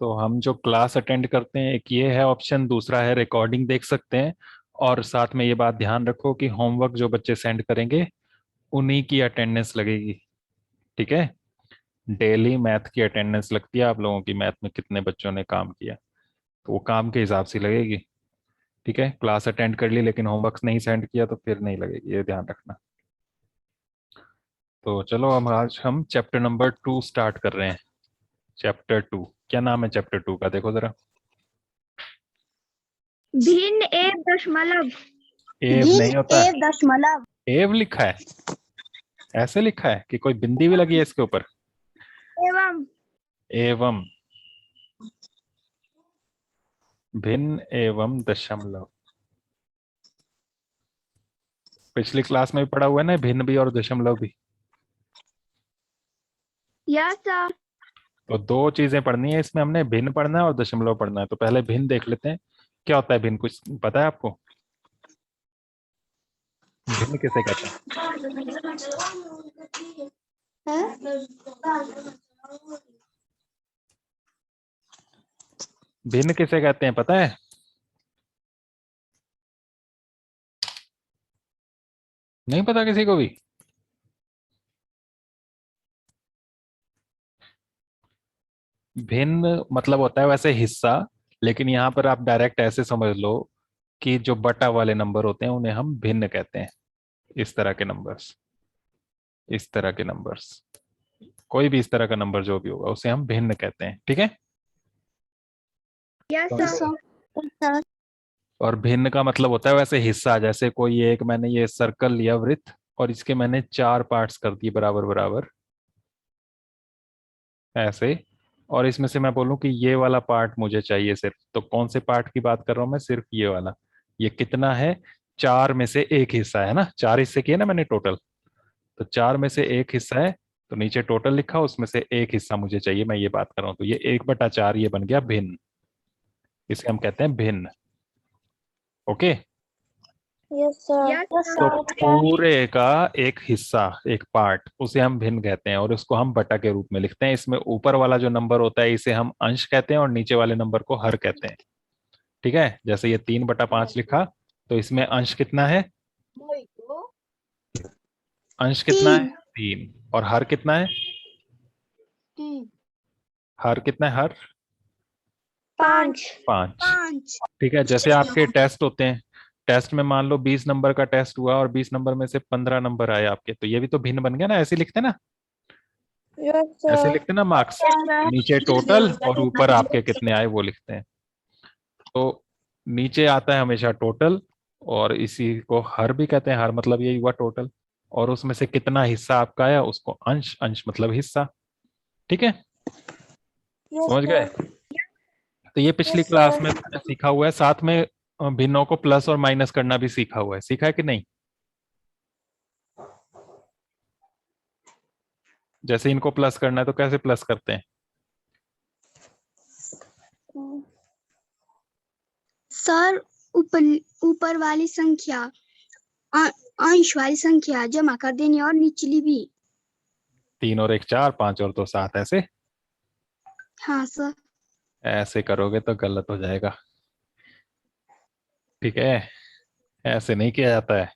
तो हम जो क्लास अटेंड करते हैं, एक ये है ऑप्शन, दूसरा है रिकॉर्डिंग देख सकते हैं। और साथ में ये बात ध्यान रखो कि होमवर्क जो बच्चे सेंड करेंगे उन्हीं की अटेंडेंस लगेगी। ठीक है। डेली मैथ की अटेंडेंस लगती है आप लोगों की, मैथ में कितने बच्चों ने काम किया, तो वो काम के हिसाब से लगेगी। ठीक है, क्लास अटेंड कर ली लेकिन होमवर्क नहीं सेंड किया तो फिर नहीं लगेगी, ये ध्यान रखना। तो चलो हम आज हम चैप्टर नंबर 2 स्टार्ट कर रहे हैं। चैप्टर 2, क्या नाम है चैप्टर 2 का, देखो जरा। भिन्न एव दशमलव। एव नहीं होता है, एव दशमलव। एव लिखा है, ऐसे लिखा है कि कोई बिंदी भी लगी है इसके ऊपर। एवं। एवं, भिन्न एवं दशमलव। पिछली क्लास में भी पढ़ा हुआ है ना, भिन्न भी और दशमलव भी। Yes sir. तो दो चीजें पढ़नी है इसमें, हमने भिन्न पढ़ना है और दशमलव पढ़ना है। तो पहले भिन्न देख लेते हैं, क्या होता है भिन्न, कुछ पता है आपको? भिन्न किसे कहते हैं? भिन्न किसे कहते हैं पता है? नहीं पता किसी को भी? भिन्न मतलब होता है वैसे हिस्सा, लेकिन यहाँ पर आप डायरेक्ट ऐसे समझ लो कि जो बटा वाले नंबर होते हैं उन्हें हम भिन्न कहते हैं। इस तरह के नंबर्स, इस तरह के नंबर्स, कोई भी इस तरह का नंबर जो भी होगा उसे हम भिन्न कहते हैं। ठीक है। Yes sir. और भिन्न का मतलब होता है वैसे हिस्सा, जैसे कोई एक, मैंने ये सर्कल लिया वृत्त और इसके मैंने 4 पार्ट्स कर दिए बराबर बराबर ऐसे, और इसमें से मैं बोलूं कि ये वाला पार्ट मुझे चाहिए सिर्फ, तो कौन से पार्ट की बात कर रहा हूं मैं? सिर्फ ये वाला। ये कितना है? 4 में से एक हिस्सा है ना, 4 हिस्से किए ना मैंने टोटल, तो 4 में से एक हिस्सा है। तो नीचे टोटल लिखा, उसमें से एक हिस्सा मुझे चाहिए, मैं ये बात कर रहा हूँ। तो ये 1/4 ये बन गया भिन्न, इसे हम कहते हैं भिन्न। ओके। Yes sir. तो पूरे का एक हिस्सा, एक पार्ट, उसे हम भिन्न कहते हैं और उसको हम बटा के रूप में लिखते हैं। इसमें ऊपर वाला जो नंबर होता है इसे हम अंश कहते हैं और नीचे वाले नंबर को हर कहते हैं। ठीक है, जैसे ये 3/5 लिखा, तो इसमें अंश कितना है? अंश कितना है? 3। और हर कितना है? हर कितना है? हर 5। 5। ठीक है, जैसे आपके टेस्ट होते हैं, टेस्ट में मान लो 20 नंबर का टेस्ट हुआ और 20 नंबर में से 15 नंबर आए आपके, तो ये भी तो भिन्न बन गया ना, ऐसे लिखते हैं ना, यस ऐसे सर। लिखते हैं ना मार्क्स, नीचे टोटल और ऊपर आपके कितने आए वो लिखते हैं। तो नीचे आता है हमेशा टोटल, और इसी को हर भी कहते हैं, हर मतलब यही हुआ टोटल, और उसमें से कितना हिस्सा आपका आया उसको अंश, अंश मतलब हिस्सा। ठीक है, समझ गए? तो ये पिछली क्लास में मैंने सीखा हुआ है, साथ में भिन्नों को प्लस और माइनस करना भी सीखा हुआ है, सीखा है कि नहीं? जैसे इनको प्लस करना है तो कैसे प्लस करते हैं? सर ऊपर ऊपर वाली संख्या अंश वाली संख्या जमा कर देनी और निचली भी। 3 और 1 4, 5 और 2 7, ऐसे। हाँ सर। ऐसे करोगे तो गलत हो जाएगा। ठीक है, ऐसे नहीं किया जाता है।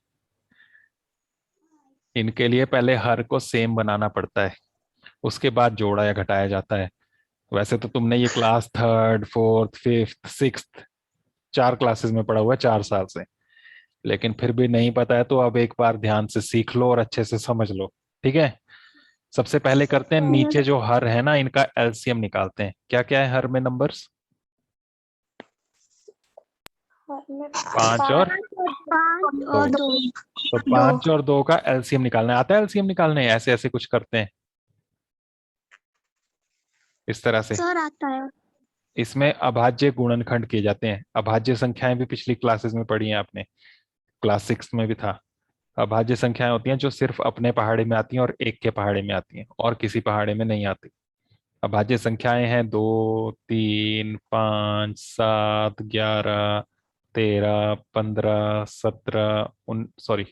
इनके लिए पहले हर को सेम बनाना पड़ता है, उसके बाद जोड़ा या घटाया जाता है। वैसे तो तुमने ये class 3rd 4th 5th 6th 4 classes में पढ़ा हुआ है 4 साल से, लेकिन फिर भी नहीं पता है तो अब एक बार ध्यान से सीख लो और अच्छे से समझ लो। ठीक है, सबसे पहले करते हैं, नीचे जो हर है ना इनका एलसीएम निकालते हैं। क्या क्या है हर में नंबर्स? 5 और 2। तो 5 और 2 का एलसीएम निकालना है, आता है एलसीएम निकालने? ऐसे ऐसे कुछ करते हैं इस तरह से। सर आता है। इसमें अभाज्य गुणनखंड किए जाते हैं। अभाज्य संख्याएं भी पिछली क्लासेस में पढ़ी हैं आपने, क्लास 6 में भी था। अभाज्य संख्याएं होती हैं जो सिर्फ अपने पहाड़े में आती हैं और एक के पहाड़े में आती हैं और किसी पहाड़े में नहीं आती। अभाज्य संख्याएं हैं 2 3 5 7 11 13 15 17 उन सॉरी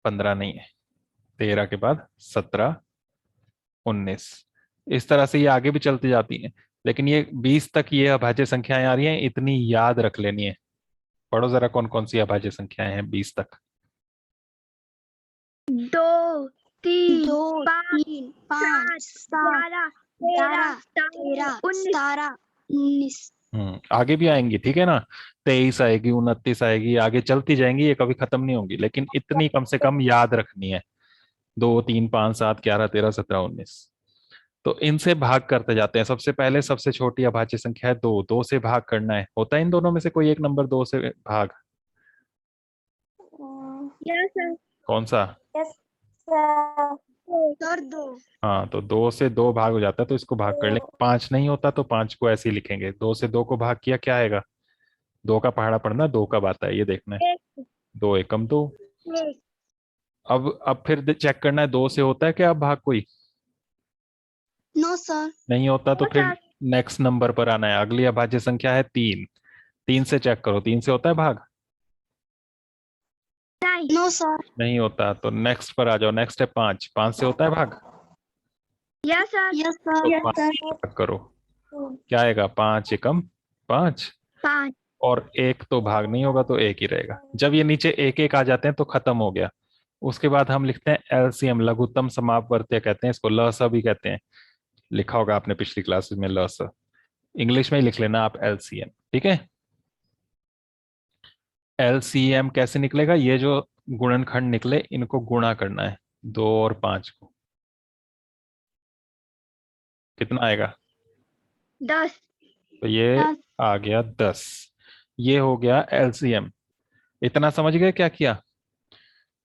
15 नहीं है, 13 के बाद 17 19। इस तरह से ये आगे भी चलती जाती हैं, लेकिन ये 20 तक ये अभाज्य संख्याएं आ रही हैं, इतनी याद रख लेनी है। पढ़ो जरा कौन कौन सी अभाज्य संख्याएं हैं 20 तक। 2 3 5 7 11 13 17 19। आगे भी आएंगी, ठीक है ना। 23 आएगी, 29 आएगी, आगे चलती जाएंगी, ये कभी खत्म नहीं होंगी, लेकिन इतनी कम से कम याद रखनी है। 2 3 5 7 11 13 17 19। तो इनसे भाग करते जाते हैं। सबसे पहले सबसे छोटी अभाज्य संख्या है 2, 2 से भाग करना है। होता है इन दोनों में से कोई एक नंबर 2 से भाग? Yes sir. कौन सा? Yes sir 2। हाँ, तो 2 से 2 भाग हो जाता है, तो इसको भाग कर लेंगे। 5 नहीं होता तो 5 को ऐसे ही लिखेंगे। 2 से 2 को भाग किया, क्या आएगा? 2 का पहाड़ा पढ़ना, 2 कब आता है ये देखना है। 2 एकम 2। अब फिर चेक करना है 2 से होता है क्या अब भाग कोई? No sir. नहीं होता तो फिर नेक्स्ट नंबर पर आना है। अगली अभाज्य संख्या है 3। 3 से चेक करो, 3 से होता है भाग? No sir. नहीं होता तो नेक्स्ट पर आ जाओ। नेक्स्ट है 5। 5 से होता है भाग? Yes sir. Yes sir. तो 5 से भाग करो, क्या आएगा? 5 एकम 5। 5। और एक तो भाग नहीं होगा तो एक ही रहेगा। जब ये नीचे एक एक आ जाते हैं तो खत्म हो गया। उसके बाद हम लिखते हैं एलसीएम, लघुत्तम समापवर्त्य कहते हैं इसको, लसा भी कहते हैं। लिखा होगा आपने पिछली क्लासेस में लसा। इंग्लिश में ही लिख लेना आप एलसीएम, ठीक है। एलसीएम कैसे निकलेगा? ये जो गुणनखंड निकले इनको गुणा करना है, 2 और 5 को। कितना आएगा? 10। तो ये आ गया 10। ये हो गया एलसीएम। इतना समझ गए क्या किया?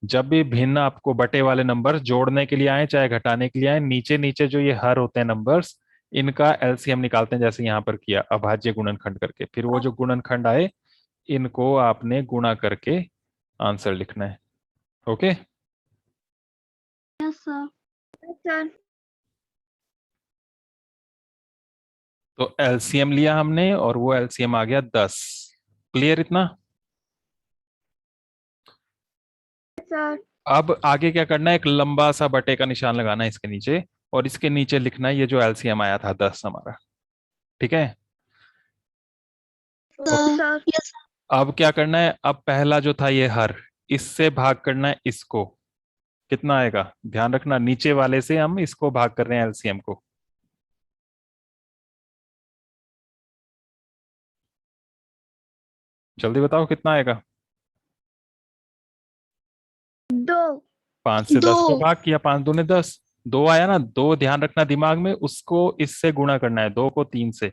जब भी भिन्न आपको बटे वाले नंबर जोड़ने के लिए आए चाहे घटाने के लिए आए, नीचे नीचे जो ये हर होते हैं नंबर्स, इनका एलसीएम निकालते हैं, जैसे यहां पर किया अभाज्य गुणनखंड करके। फिर वो जो गुणनखंड आए इनको आपने गुणा करके आंसर लिखना है। ओके। Yes sir. सर तो एलसीएम लिया हमने और वो एलसीएम आ गया 10। क्लियर इतना? सर। अब आगे क्या करना है? एक लंबा सा बटे का निशान लगाना है इसके नीचे, और इसके नीचे लिखना है ये जो एलसीएम आया था 10 हमारा, ठीक है। सर। यस। अब क्या करना है? अब पहला जो था ये हर, इससे भाग करना है इसको। कितना आएगा? ध्यान रखना, नीचे वाले से हम इसको भाग कर रहे हैं एलसीएम को। जल्दी बताओ कितना आएगा? 2। 5 से 10 को भाग किया, 5 दूने 10। 2 आया ना, 2 ध्यान रखना दिमाग में, उसको इससे गुणा करना है, 2 को 3 से।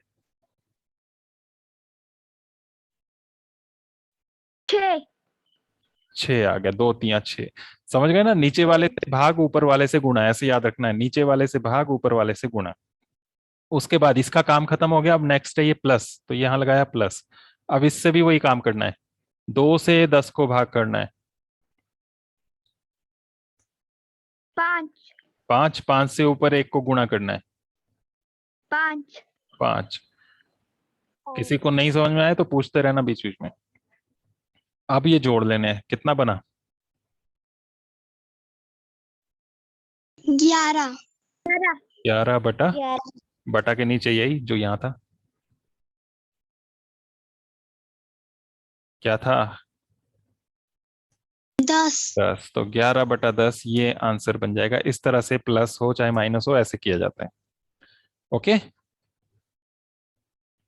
6। 6 आ गया, 2 3 6। समझ गए ना? नीचे वाले से भाग ऊपर वाले से गुणा, ऐसे याद रखना है, नीचे वाले से भाग ऊपर वाले से गुणा। उसके बाद इसका काम खत्म हो गया। अब नेक्स्ट है ये प्लस, तो यहां लगाया प्लस। अब इससे भी वही काम करना है, 2 से 10 को भाग करना है। 5। 5। 5 से ऊपर 1 को गुणा करना है। 5। 5। किसी को नहीं समझ में आए तो पूछते रहना बीच बीच में। अब ये जोड़ लेने हैं, कितना बना? 11। 11 बटा, बटा के नीचे यही जो यहाँ था, क्या था? 10। 10। तो 11 बटा 10 ये आंसर बन जाएगा। इस तरह से प्लस हो चाहे माइनस हो, ऐसे किया जाता है। ओके।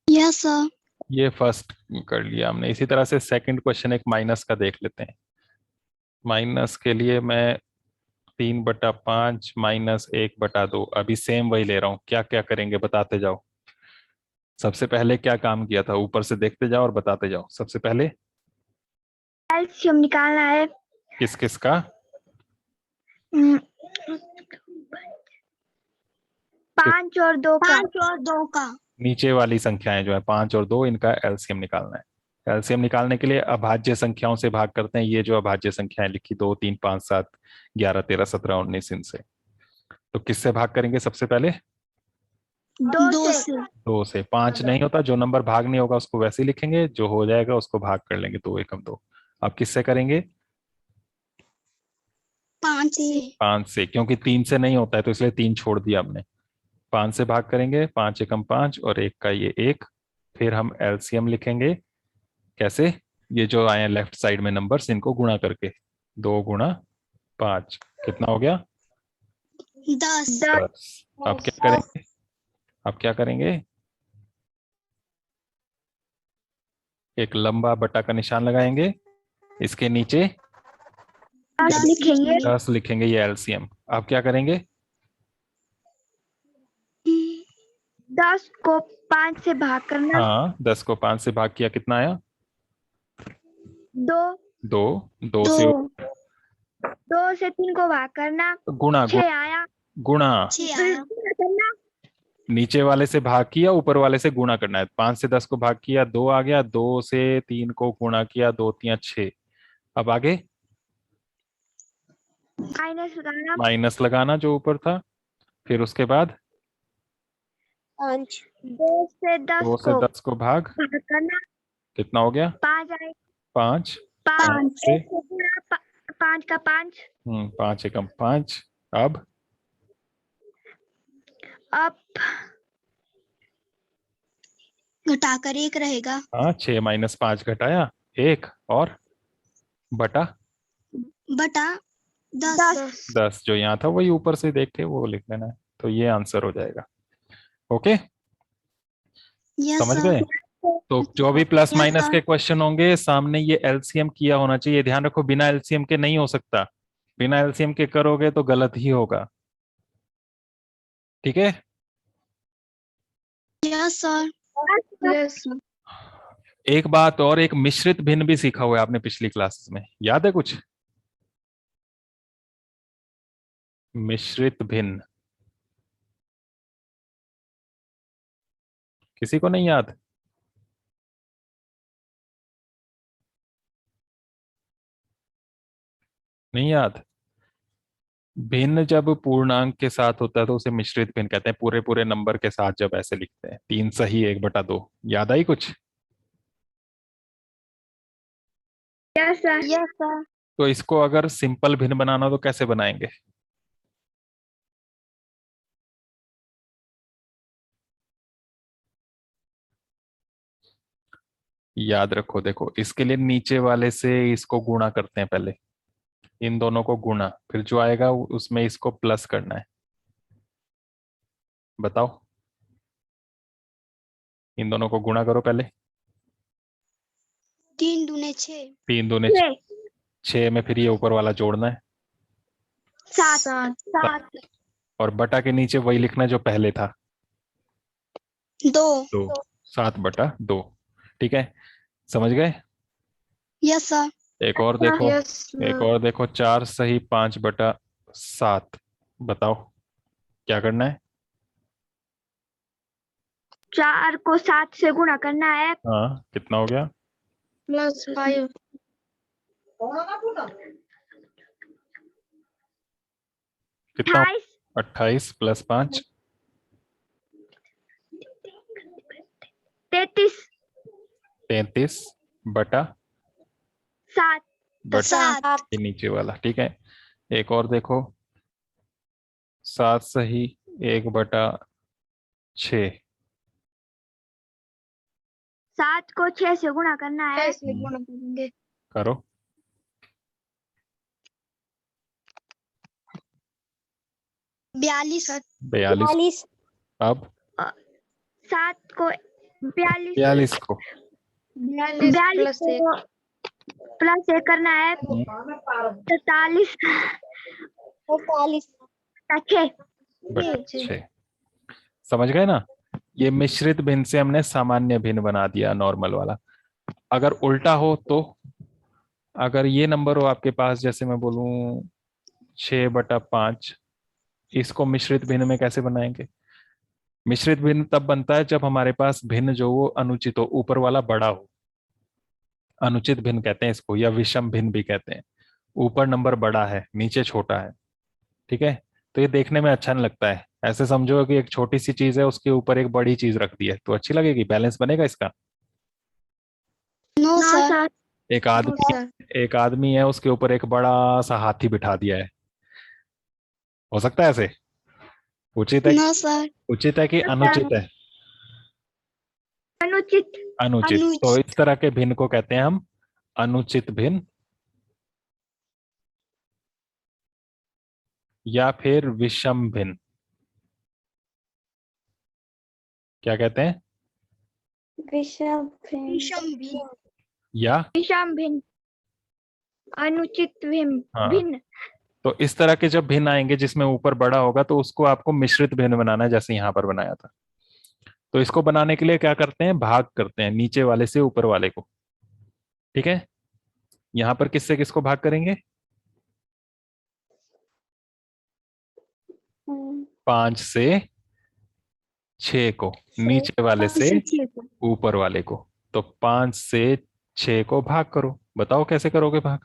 Yes sir. ये फर्स्ट कर लिया हमने। इसी तरह से सेकंड क्वेश्चन एक माइनस का देख लेते हैं। माइनस के लिए मैं 3/5 माइनस 1/2, अभी सेम वही ले रहा हूँ। क्या क्या करेंगे बताते जाओ। सबसे पहले क्या काम किया था? ऊपर से देखते जाओ और बताते जाओ। सबसे पहले एलसीएम निकालना है। किस किस का? 5 और 2 का। 5 और 2 का। नीचे वाली संख्याएं जो है 5 और 2, इनका एलसीएम निकालना है। एलसीएम निकालने के लिए अभाज्य संख्याओं से भाग करते हैं। ये जो अभाज्य संख्याएं लिखी 2 3 5 7 11 13 17 19, इनसे। तो किससे भाग करेंगे सबसे पहले? 2 से। 2 से। 5 नहीं होता, जो नंबर भाग नहीं होगा उसको वैसे ही लिखेंगे, जो हो जाएगा उसको भाग कर लेंगे। 2 एकम 2। अब किससे करेंगे? 5 से। 5 से, क्योंकि 3 से नहीं होता है तो इसलिए 3 छोड़ दिया हमने। 5 से भाग करेंगे, 5 एकम 5 और 1 का ये 1। फिर हम एलसीएम लिखेंगे। कैसे? ये जो आए हैं लेफ्ट साइड में नंबर्स, इनको गुणा करके। 2 गुणा 5 कितना हो गया? 10। 10। अब क्या करेंगे? अब क्या करेंगे? एक लंबा बटा का निशान लगाएंगे, इसके नीचे 10 लिखेंगे। 10 लिखेंगे, ये एलसीएम। अब क्या करेंगे? 10 को 5 से भाग करना। हाँ, 10 को 5 से भाग किया, कितना आया? 2। 2। 2 से 2 से 3 को भाग करना, गुणा 6 आया। गुणा। 6 आया। करना। नीचे वाले से भाग किया, ऊपर वाले से गुणा करना है। 5 से 10 को भाग किया, 2 आ गया। 2 से 3 को गुणा किया, 2 3 6। अब आगे माइनस लगाना। माइनस लगाना जो ऊपर था। फिर उसके बाद 5। 2 से 10 2 से को 10 को भाग, भाग करना, कितना हो गया? 5 आए। 5। 5 से 5 का 5। 5 एकम 5। अब घटाकर 1 रहेगा। हाँ, 6 माइनस 5 घटाया 1, और बटा बटा 10। 10 जो यहाँ था वही ऊपर से देख के वो लिख लेना है, तो ये आंसर हो जाएगा। ओके, समझ गए? तो जो भी प्लस माइनस के क्वेश्चन होंगे सामने ये एलसीएम किया होना चाहिए। ध्यान रखो, बिना एलसीएम के नहीं हो सकता। बिना एलसीएम के करोगे तो गलत ही होगा। ठीक है? Yes sir. Yes sir. एक बात और, एक मिश्रित भिन्न भी सीखा हुआ है आपने पिछली क्लासेस में, याद है कुछ? मिश्रित भिन्न किसी को नहीं याद? नहीं याद? भिन्न जब पूर्णांक के साथ होता है तो उसे मिश्रित भिन्न कहते हैं। पूरे पूरे नंबर के साथ जब ऐसे लिखते हैं, 3 सही 1/2। याद आई कुछ? Yes sir. Yes sir. तो इसको अगर सिंपल भिन्न बनाना हो तो कैसे बनाएंगे? याद रखो, देखो इसके लिए नीचे वाले से इसको गुणा करते हैं पहले। इन दोनों को गुणा, फिर जो आएगा उसमें इसको प्लस करना है। बताओ, इन दोनों को गुणा करो पहले। 3 दूने 6। 3 दूने 6 में फिर ये ऊपर वाला जोड़ना है। 7। और बटा के नीचे वही लिखना है जो पहले था, 2। 2। 7/2। ठीक है, समझ गए? Yes sir. एक और देखो, एक और देखो, 4 सही 5/7। बताओ क्या करना है? 4 को 7 से गुणा करना है। हाँ, कितना हो गया? +5। कितना? 28 + 5 33। 33/7 7। के नीचे वाला। ठीक है, एक और देखो, 7 सही 1/6। 7 को 6 से गुणा करना है। करो। 42। 42। अब 7 को 42 42 को 42 को प्लस 1 करना है। 43। 6। समझ गए ना? ये मिश्रित भिन्न से हमने सामान्य भिन्न बना दिया, नॉर्मल वाला। अगर उल्टा हो तो, अगर ये नंबर हो आपके पास, जैसे मैं बोलूं 6/5, इसको मिश्रित भिन्न में कैसे बनाएंगे? मिश्रित भिन्न तब बनता है जब हमारे पास भिन्न जो वो अनुचित हो, ऊपर वाला बड़ा हो। अनुचित भिन्न कहते हैं इसको, या विषम भिन्न भी कहते हैं। ऊपर नंबर बड़ा है, नीचे छोटा है। ठीक है, तो ये देखने में अच्छा नहीं लगता है। ऐसे समझो कि एक छोटी सी चीज है, उसके ऊपर एक बड़ी चीज रख दी है, तो अच्छी लगेगी? बैलेंस बनेगा इसका? No sir. एक आदमी एक आदमी है, उसके ऊपर एक बड़ा सा हाथी बिठा दिया है, हो सकता है ऐसे? उचित है, नो सर। उचित है कि अनुचित है? अनुचित। अनुचित। तो इस तरह के भिन्न को कहते हैं हम अनुचित भिन्न, या फिर विषम भिन्न। क्या कहते हैं? विषम भिन्न। विषम भिन्न। या विषम भिन्न, अनुचित भिन्न। हाँ, भिन्न। तो इस तरह के जब भिन्न आएंगे जिसमें ऊपर बड़ा होगा तो उसको आपको मिश्रित भिन्न बनाना है, जैसे यहां पर बनाया था। तो इसको बनाने के लिए क्या करते हैं, भाग करते हैं नीचे वाले से ऊपर वाले को। ठीक है, यहां पर किससे किसको भाग करेंगे? 5 से 6 को, नीचे वाले से 6 को। ऊपर वाले को। तो 5 से 6 को भाग करो, बताओ कैसे करोगे भाग?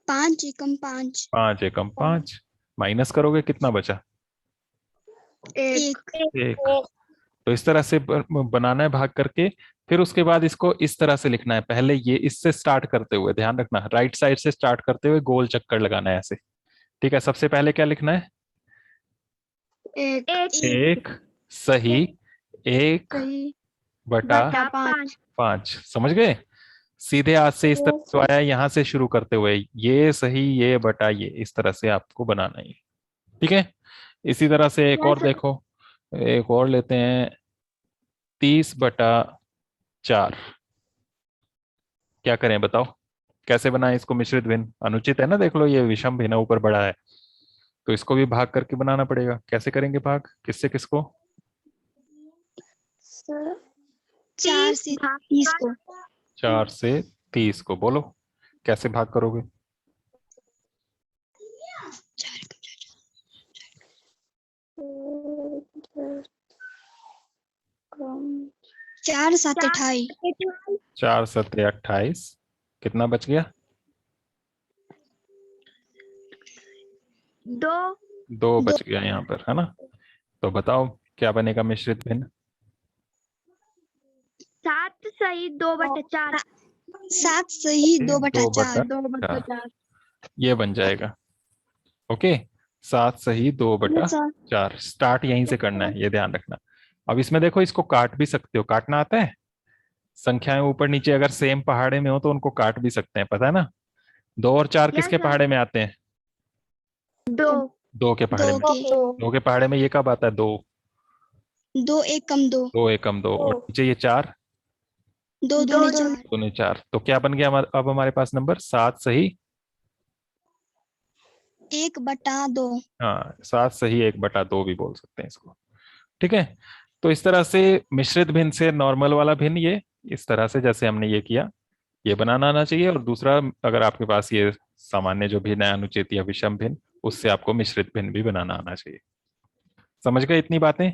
5 एकम 5। 5 एकम 5, माइनस करोगे कितना बचा? 1। 1। तो इस तरह से बनाना है भाग करके। फिर उसके बाद इसको इस तरह से लिखना है, पहले ये इससे स्टार्ट करते हुए, ध्यान रखना राइट साइड से स्टार्ट करते हुए गोल चक्कर लगाना है ऐसे। ठीक है, सबसे पहले क्या लिखना है? 1 एक सही 1 बटा बटा 5। 5। समझ गए? सीधे हाथ से इस तरह से आया, यहां से शुरू करते हुए ये सही ये बटा ये, इस तरह से आपको बनाना है। ठीक है, इसी तरह से एक और देखो, एक और लेते हैं 30/4। क्या करें बताओ, कैसे बनाएं इसको मिश्रित भिन्न? अनुचित है ना, देख लो ये विषम भिन्न ऊपर बड़ा है, तो इसको भी भाग करके बनाना पड़ेगा। कैसे करेंगे भाग, किससे किसको? 4 से 30 को। 4 से 30 को। बोलो कैसे भाग करोगे? 4 7 28। 4 7 28, कितना बच गया? 2। 2 बच गया यहाँ पर, है ना? तो बताओ क्या बनेगा मिश्रित भिन्न? 7 सही 2/4। 7 सही 2/4। 2/4 ये बन जाएगा। ओके, 7 सही 2/4। स्टार्ट यहीं से करना है, ये ध्यान रखना। अब इसमें देखो, इसको काट भी सकते हो, काटना आता है? संख्याएं ऊपर नीचे अगर सेम पहाड़े में हो तो उनको काट भी सकते हैं, पता है ना? 2 और 4 किसके पहाड़े में आते हैं? 2। 2 के पहाड़े में। 2 के पहाड़े में ये कब आता है? 2। 2 एकम 2। 2 एकम 2, और नीचे ये 4, 2 दूनी 4। 2 ने 4। तो क्या बन गया अब हमारे पास नंबर? 7 सही 1/2। हाँ, 7 सही 1/2 भी बोल सकते हैं इसको। ठीक है, तो इस तरह से मिश्रित भिन्न से नॉर्मल वाला भिन्न, ये इस तरह से जैसे हमने ये किया, ये बनाना आना चाहिए। और दूसरा, अगर आपके पास ये सामान्य जो भिन्न है अनुचित या विषम भिन्न, उससे आपको मिश्रित भिन्न भी बनाना आना चाहिए। समझ गए इतनी बातें?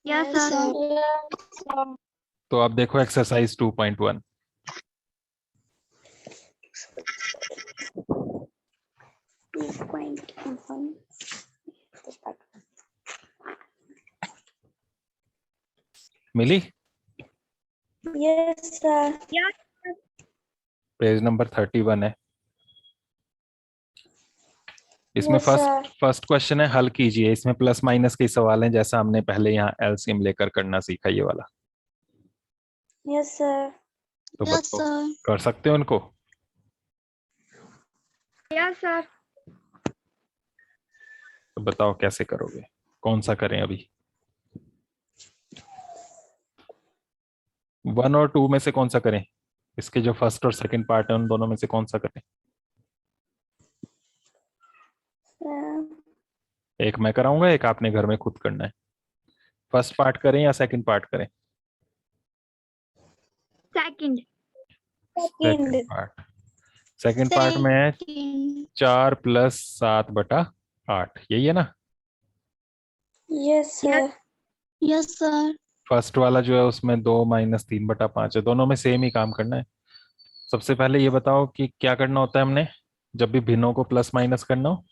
Yes sir. तो अब देखो एक्सरसाइज 2.1। मिली? Yes sir. पेज नंबर 31 है। इसमें Yes, फर्स्ट क्वेश्चन है, हल कीजिए। इसमें प्लस माइनस के सवाल हैं, जैसा हमने पहले यहाँ एलसीएम लेकर करना सीखा, ये वाला। Yes sir. तो यस बताओ, सर। कर सकते हो उनको? Yes sir. तो बताओ कैसे करोगे, कौन सा करें अभी? 1 और 2 में से कौन सा करें? इसके जो फर्स्ट और सेकंड पार्ट है उन दोनों में से कौन सा करें? एक मैं कराऊंगा, एक आपने घर में खुद करना है। फर्स्ट पार्ट करें या सेकंड पार्ट करें? Second. Second part. Second part में है 4 + 7/8, यही है ना? Yes sir. Yes sir. First वाला जो है उसमें 2 - 3/5 है, दोनों में सेम ही काम करना है। सबसे पहले ये बताओ कि क्या करना होता है हमने जब भी भिन्नों को प्लस माइनस करना हो?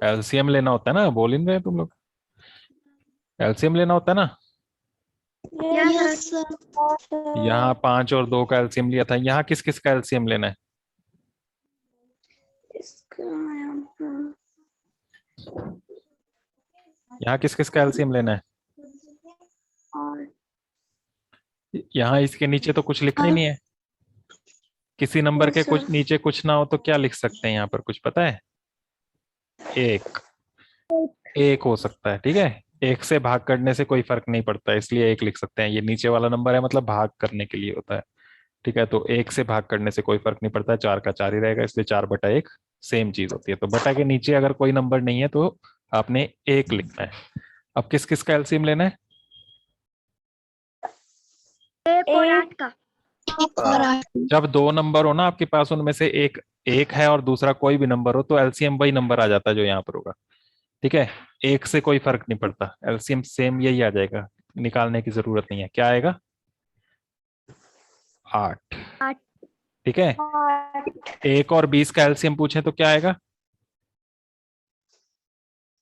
एलसीएम लेना होता है ना, बोल ही नहीं रहे तुम लोग। एलसीएम लेना होता है ना? Yes, sir. sir. यहाँ 5 और 2 का एलसीएम लिया था, यहाँ किस किस का एलसीएम लेना है? यहाँ किस किस का एलसीएम लेना है? यहाँ इसके नीचे तो कुछ लिखा ही नहीं है। किसी नंबर के कुछ नीचे कुछ ना हो तो क्या लिख सकते हैं यहाँ पर, कुछ पता है? एक हो सकता है, ठीक है। एक से भाग करने से कोई फर्क नहीं पड़ता, इसलिए एक लिख सकते हैं। ये नीचे वाला नंबर है, मतलब भाग करने के लिए होता है, ठीक है। तो एक से भाग करने से कोई फर्क नहीं पड़ता, 4 का 4 ही रहेगा, इसलिए 4/1 सेम चीज होती है। तो बटा के नीचे अगर कोई नंबर नहीं है तो आपने एक लिखना है। अब किस किस का एलसीएम लेना है? 1 और 8 का। जब 2 नंबर हो ना आपके पास, उनमें से एक एक है और दूसरा कोई भी नंबर हो, तो एलसीएम वही नंबर आ जाता है जो यहाँ पर होगा, ठीक है। एक से कोई फर्क नहीं पड़ता, एलसीएम सेम यही आ जाएगा, निकालने की जरूरत नहीं है। क्या आएगा? 8, 8। ठीक है। 1 और 20 का एलसीएम पूछे तो क्या आएगा?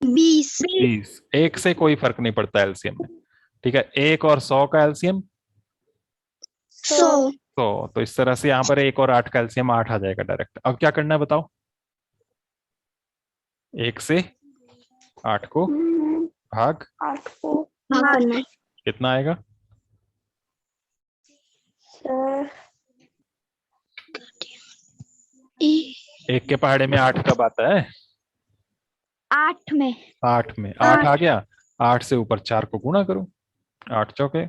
20 20। एक से कोई फर्क नहीं पड़ता एलसीएम में, ठीक है। 1 और 100 का एलसीएम 100 तो इस तरह से यहाँ पर 1 और 8 का एलसीएम 8 आ जाएगा डायरेक्ट। अब क्या करना है बताओ? 1 से 8 को भाग 8 को भाग करना है कितना आएगा? सर 1 के पहाड़े में 8 कब आता है? 8 में 8 में 8 आ गया। 8 से ऊपर 4 को गुणा करो, 8 चौके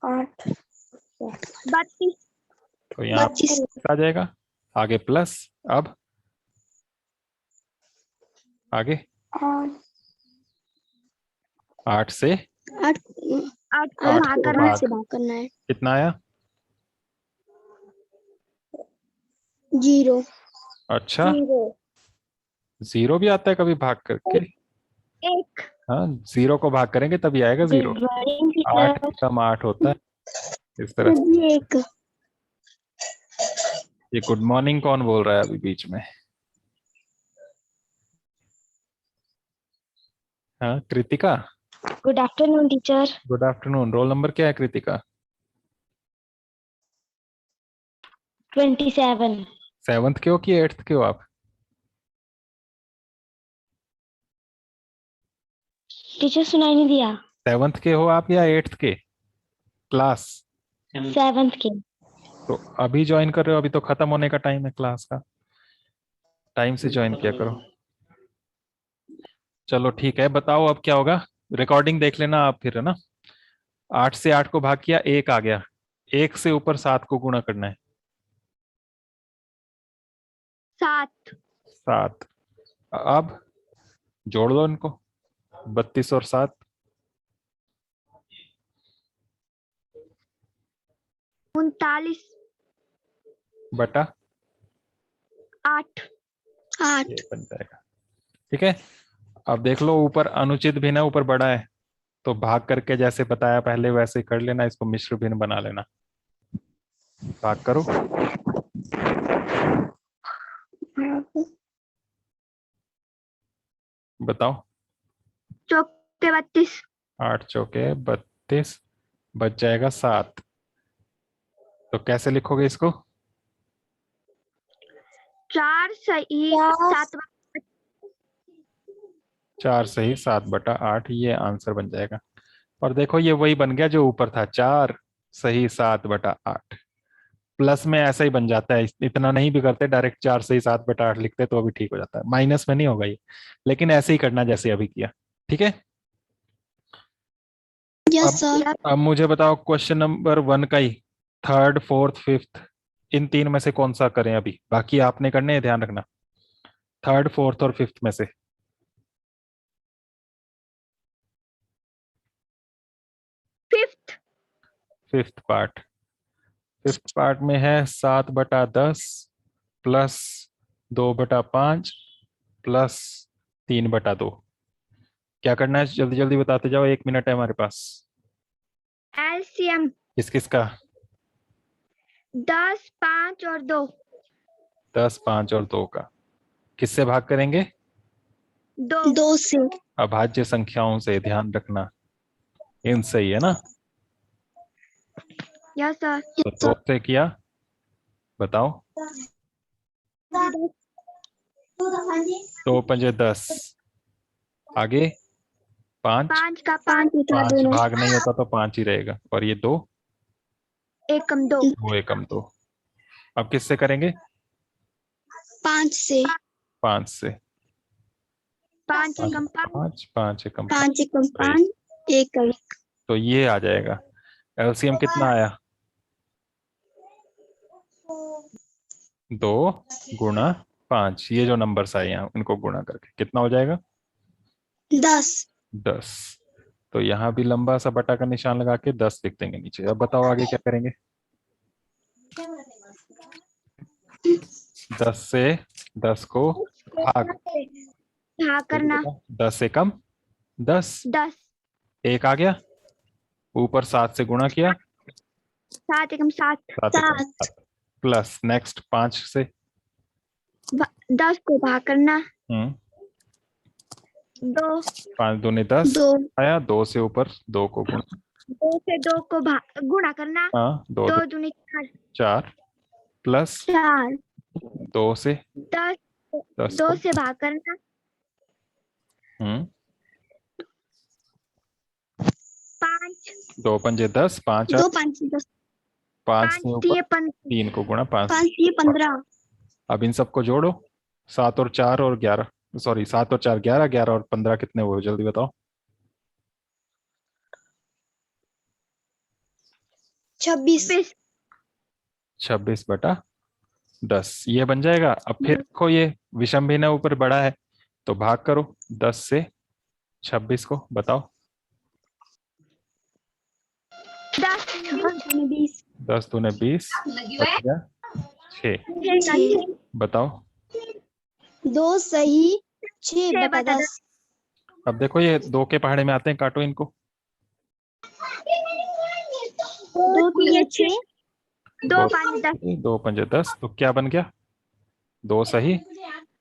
8 32। तो यहाँ 25 आ जाएगा। आगे प्लस, अब आगे 8 से 8 8 को 8 भाग को करना भाग से भाग करना है कितना आया? 0 अच्छा, 0 0 भी आता है कभी भाग करके? 1। हाँ, 0 को भाग करेंगे तभी आएगा 0। 8 कम 8 होता है, इस तरह से। 1 ये गुड मॉर्निंग कौन बोल रहा है अभी बीच में? हाँ, Kritika. Good afternoon teacher. Good afternoon. Roll number क्या है कृतिका? 27। 7th के हो कि 8th के हो आप? टीचर सुनाई नहीं दिया। 7th के हो आप या 8th के क्लास? 7th के। तो अभी ज्वाइन कर रहे हो, अभी तो खत्म होने का टाइम है क्लास का, टाइम से ज्वाइन किया करो। चलो ठीक है, बताओ अब क्या होगा। रिकॉर्डिंग देख लेना आप फिर, है ना। 8 से 8 को भाग किया, 1 आ गया। 1 से ऊपर 7 को गुणा करना है। 7 7। अब जोड़ दो इनको, 32 और 7 39 बटा 8। ये बन जाएगा, ठीक है। अब देख लो, ऊपर अनुचित भिन्न है, ऊपर बड़ा है, तो भाग करके जैसे बताया पहले वैसे ही कर लेना, इसको मिश्र भिन्न बना लेना। भाग करो, बताओ। चौके 32। 8 चौके 32, बच जाएगा 7। तो कैसे लिखोगे इसको? 4 सही 7। 4 सही 7/8, ये आंसर बन जाएगा। और देखो ये वही बन गया जो ऊपर था, 4 सही 7/8। प्लस में ऐसा ही बन जाता है, इतना नहीं भी करते, डायरेक्ट 4 सही 7/8 लिखते तो अभी ठीक हो जाता है, माइनस में नहीं होगा ये। लेकिन ऐसे ही करना जैसे अभी किया, ठीक है। यस सर अब मुझे बताओ, क्वेश्चन नंबर 1 का ही 3rd 4th 5th, इन 3 में से कौन सा करें अभी? बाकी आपने करने हैं, ध्यान रखना। 3rd 4th और 5th में से 5th 5th part. 5th part में है 7/10 प्लस 2/5 प्लस 3/2। क्या करना है जल्दी जल्दी बताते जाओ, 1 मिनट है हमारे पास। एलसीएम किस किस का? 10 5 और 2। 10 5 और 2 का। किससे भाग करेंगे? 2 2 से अभाज्य संख्याओं से, ध्यान रखना। इनसे ही है ना? Yes sir. तो 2 से किया, बताओ। 2 पंजे 10, आगे 5, 5 का 5 5 उठा 5 देना, भाग नहीं होता तो 5 ही रहेगा, और ये 2, 1 कम 2। 2 एकम 2। अब किससे करेंगे? 5 से, 5 से। 5 एकम 5। 5, 5 एकम 5 एकम सही। 5, 1 का 1, तो ये आ जाएगा। एलसीएम कितना आया? 2 गुणा 5, ये जो नंबर्स आए यहाँ इनको गुणा करके कितना हो जाएगा? 10, 10। तो यहाँ भी लंबा सा बटा का निशान लगा के 10 लिख देंगे नीचे। अब बताओ आगे क्या करेंगे? 10 से 10 को भाग करना। 10 से कम 10, 10 1 आ गया, ऊपर 7 से गुणा किया, 7 एकम 7। 7 एकम 7, प्लस नेक्स्ट 5 से 10 को भाग करना। 2 5 दूनी 10 2, आया, 2 से ऊपर 2 को गुणा, 2 से 2 को गुणा करना। हाँ 2 2 दूनी 4। 4, प्लस 4 2 से 10 10 2 को, से भाग करना। 5 2 पंजे 10, 5 2 5 10, 5 5 से ऊपर 3 3 को गुणा 5। 5 15, अब इन सबको जोड़ो, 7 और 4 और 11, सॉरी 7 और 4 11, 11 और 15 कितने हुए जल्दी बताओ? 26, 26 बटा 10 ये बन जाएगा। अब फिर देखो ये विषम भिन्न ऊपर बड़ा है तो भाग करो 10 से 26 को, बताओ। 10 20, 10 दूने 20, बच गया 6, 6, बताओ। 2 सही 6 6 बटा बटा 10, अब देखो ये 2 के पहाड़े में आते हैं, काटो इनको। 2 3 6, 2 5 10। 2 पंजे 10, तो क्या बन गया? 2 सही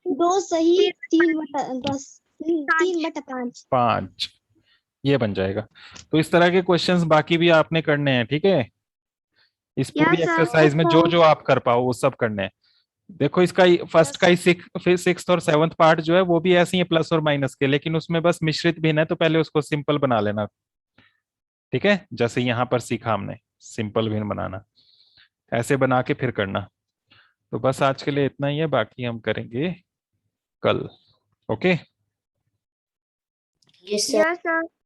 2 सही 3 बटा 10, 3 बटा 5, 5, ये बन जाएगा। तो इस तरह के क्वेश्चंस बाकी भी आपने करने हैं, ठीक है? इस पूरी Yes, sir. एक्सरसाइज में जो जो आप कर पाओ वो सब करने हैं। देखो इसका फर्स्ट का ही 6th और 7th पार्ट जो है वो भी ऐसे ही है, प्लस और माइनस के, लेकिन उसमें बस मिश्रित भिन्न है तो पहले उसको सिंपल बना लेना, ठीक है? जैसे यहाँ पर सीखा हमने सिंपल भिन्न बनाना, ऐसे बना के फिर करना। तो बस आज के लिए इतना ही है, बाकी हम करेंगे कल। ओके? Yes, sir.